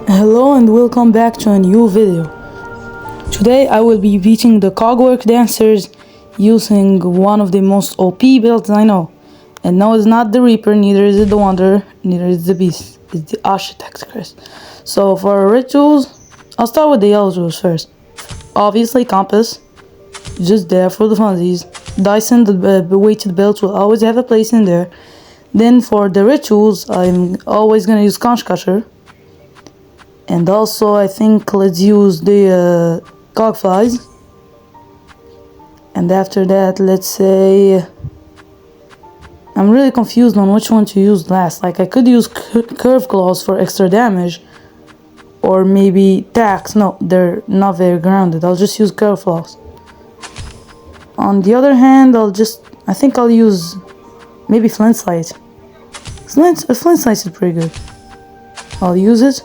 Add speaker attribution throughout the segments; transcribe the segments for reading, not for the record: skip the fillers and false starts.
Speaker 1: Hello and welcome back to a new video. Today I will be beating the cogwork dancers using one of the most OP builds I know. And no, it's not the Reaper, neither is it the Wanderer, neither is the Beast. It's the Architect's crest. So for our rituals, I'll start with the yellow tools first. Obviously compass, just there for the funsies. Dyson, the weighted belt will always have a place in there. Then for the rituals, I'm always gonna use conch crusher. And also I think let's use the cog flies. And after that, let's say I'm really confused on which one to use last. Like I could use curve claws for extra damage, or maybe tacks. No, they're not very grounded. I'll just use curve claws. On the other hand, I think I'll use maybe flint slate. Flint slate is pretty good. I'll use it.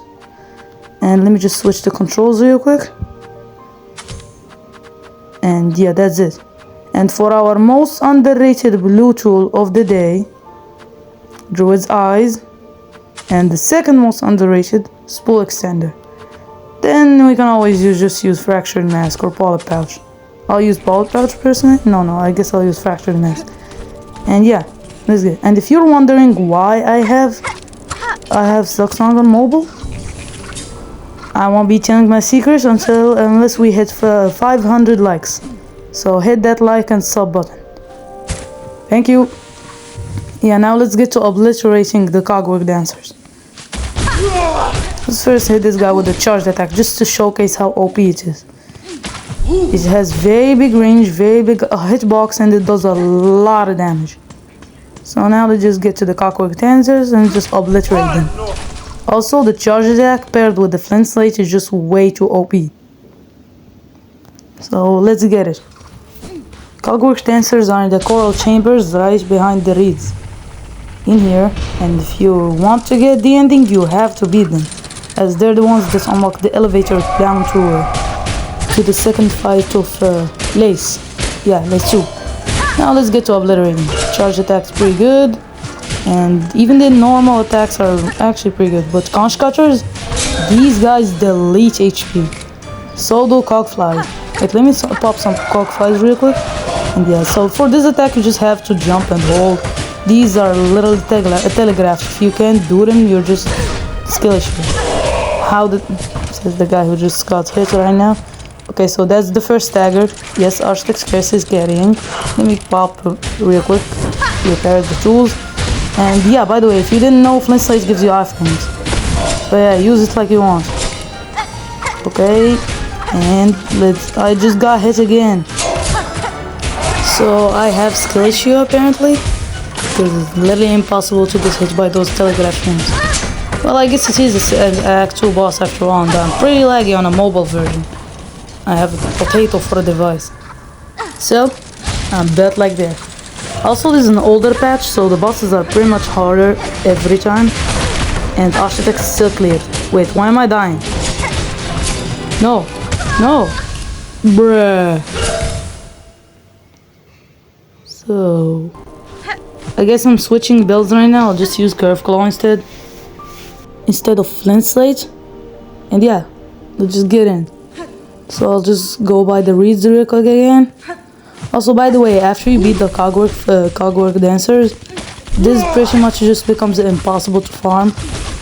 Speaker 1: And let me just switch the controls real quick. And yeah, that's it. And for our most underrated blue tool of the day, Druid's Eyes. And the second most underrated, Spool Extender. Then we can always just use Fractured Mask or Polyp Pouch. I'll use Polyp Pouch personally. No, I guess I'll use Fractured Mask. And yeah, that's good. And if you're wondering why I have silksong on mobile, I won't be telling my secrets unless we hit 500 likes. So hit that like and sub button. Thank you. Yeah, now let's get to obliterating the cogwork dancers. Let's first hit this guy with a charged attack just to showcase how OP it is. It has very big range, very big hitbox, and it does a lot of damage. So now let's just get to the cogwork dancers and just obliterate them. Also, the charge attack paired with the flint slate is just way too OP. So let's get it. Cogwork dancers are in the coral chambers right behind the reeds. In here, and if you want to get the ending, you have to beat them, as they're the ones that unlock the elevator down to the second fight of Lace. Yeah, Lace 2. Now let's get to obliterating. Charge attack's pretty good. And even the normal attacks are actually pretty good. But conch cutters, these guys delete HP. So do cog flies. Wait, let me pop some cog flies real quick. And yeah, so for this attack you just have to jump and hold. These are little telegraphs. If you can't do them, you're just skill issue. Says the guy who just got hit right now. Okay, so that's the first stagger. Yes, Architect's Curse is carrying. Let me pop real quick. Repair the tools. And yeah, by the way, if you didn't know, flint slate gives you iframes. So yeah, use it like you want. Okay, and I just got hit again. So I have skill issue apparently, because it's literally impossible to get hit by those telegraph frames. Well, I guess it is an Act 2 boss after all, and I'm pretty laggy on a mobile version. I have a potato for a device. So, I'm dead like that. Also, this is an older patch, so the bosses are pretty much harder every time. And Architect is still cleared. Wait, why am I dying? No. Bruh. So, I guess I'm switching builds right now. I'll just use Curve Claw instead of Flint Slate. And yeah, let's just get in. So I'll just go by the reeds real quick again. Also, by the way, after you beat the cogwork dancers, this pretty much just becomes impossible to farm.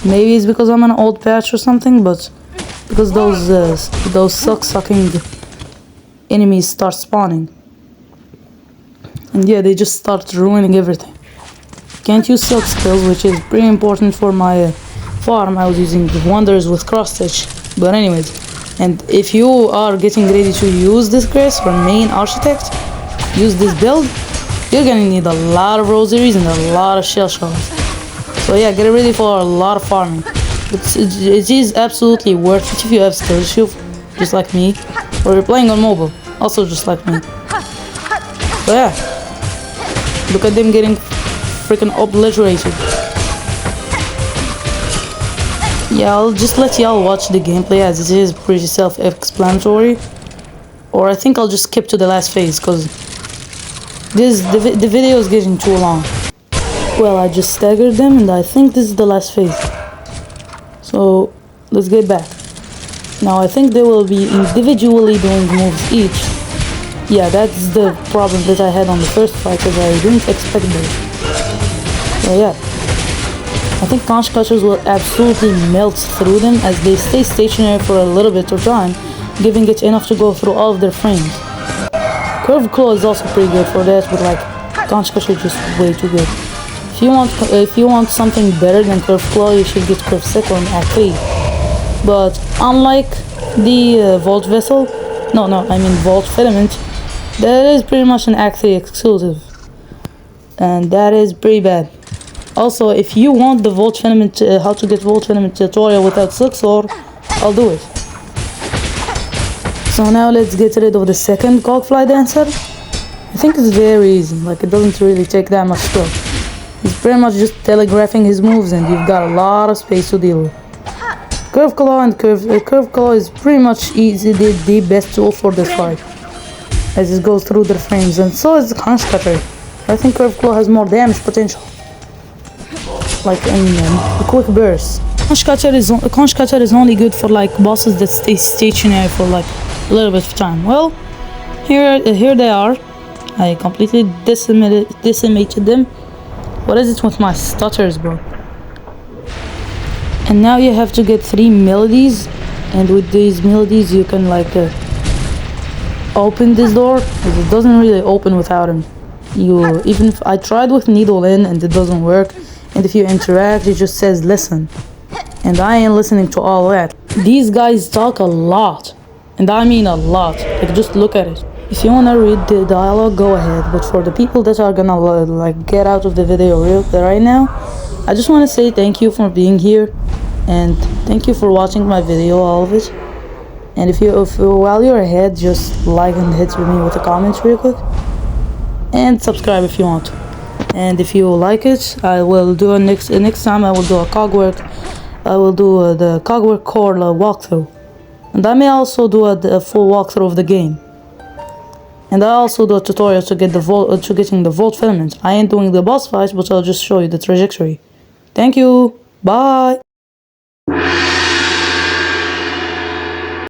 Speaker 1: Maybe it's because I'm an old patch or something, but because those sucking enemies start spawning. And yeah, they just start ruining everything. Can't use silk skills, which is pretty important for my farm. I was using the Wonders with cross stitch. But anyways, and if you are getting ready to use this crest for main Architect, use this build, you're gonna need a lot of rosaries and a lot of shell shells. So yeah, get ready for a lot of farming. It is absolutely worth it if you have skill issue, just like me, or you're playing on mobile, also just like me. So yeah, look at them getting freaking obliterated. Yeah, I'll just let y'all watch the gameplay as it is pretty self-explanatory. Or I think I'll just skip to the last phase, because the video is getting too long. Well, I just staggered them and I think this is the last phase. So let's get back. Now I think they will be individually doing moves each. Yeah, that's the problem that I had on the first fight, because I didn't expect this. So yeah, I think conch cutters will absolutely melt through them as they stay stationary for a little bit of time, giving it enough to go through all of their frames. Curved claw is also pretty good for that, but like conch cutter is just way too good. If you want something better than curved claw, you should get curved sickle in Act 3. But unlike the Vault Vessel, I mean Vault Filament, that is pretty much an Act 3 exclusive, and that is pretty bad. Also, if you want the Vault Filament, how to get Vault Filament tutorial without silksong, I'll do it. So now let's get rid of the second Cogfly Dancer. I think it's very easy, like it doesn't really take that much skill. He's pretty much just telegraphing his moves and you've got a lot of space to deal with. Curved Claw and Curved Claw is pretty much the best tool for this fight, as it goes through their frames, and so is the Conch Cutter. I think Curved Claw has more damage potential, like in a quick burst. Conch Cutter is only good for like bosses that stay stationary for like a little bit of time. Well, here they are. I completely decimated them. What is it with my stutters, bro? And now you have to get 3 melodies, and with these melodies you can like open this door, because it doesn't really open without him. Even if I tried with needle in and it doesn't work, and if you interact it just says listen, and I ain't listening to all that. These guys talk a lot, and I mean a lot, like just look at it. If you wanna read the dialogue, go ahead, but for the people that are gonna like get out of the video right now, I just want to say thank you for being here, and thank you for watching my video, all of it. And if while you're ahead, just like and hit me with the comments real quick, and subscribe if you want. And if you like it, I will do next time I will do a cogwork. I will do the cogwork core walkthrough, and I may also do a full walkthrough of the game. And I also do a tutorial to get getting the Vault Filament. I ain't doing the boss fights, but I'll just show you the trajectory. Thank you. Bye.